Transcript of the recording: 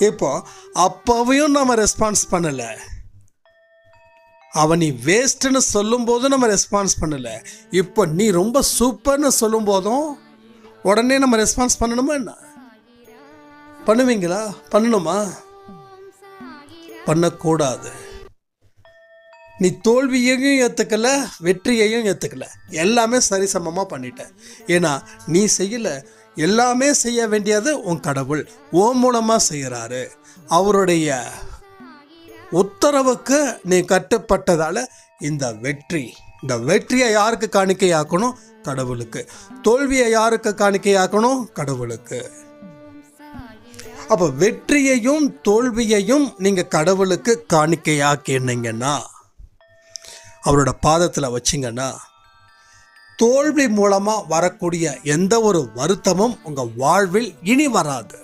இப்போ அப்பவையும் நம்ம ரெஸ்பான்ஸ் பண்ணலை, அவன் நீ வேஸ்ட்டுன்னு சொல்லும் போதும் நம்ம ரெஸ்பான்ஸ் பண்ணலை. இப்போ நீ ரொம்ப சூப்பர்னு சொல்லும் போதும் உடனே நம்ம ரெஸ்பான்ஸ் பண்ணணுமா என்ன? பண்ணுவீங்களா? பண்ணணுமா? பண்ணக்கூடாது. நீ தோல்வியையும் ஏற்றுக்கலை, வெற்றியையும் ஏற்றுக்கலை, எல்லாமே சரிசமமாக பண்ணிட்ட. ஏன்னா நீ செய்யலை, எல்லாமே செய்ய வேண்டியது உன் கடவுள் உன் மூலமாக செய்கிறாரு. அவருடைய உத்தரவுக்கு நீ கட்டுப்பட்டதால் இந்த வெற்றியை யாருக்கு காணிக்கையாக்கணும்? கடவுளுக்கு. தோல்வியை யாருக்கு காணிக்கையாக்கணும்? கடவுளுக்கு. அப்போ வெற்றியையும் தோல்வியையும் நீங்கள் கடவுளுக்கு காணிக்கையாக்கினீங்கன்னா, அவரோட பாதத்தில் வச்சிங்கன்னா, தோல்வி மூலமாக வரக்கூடிய எந்த ஒரு வருத்தமும் உங்கள் வாழ்வில் இனி வராது.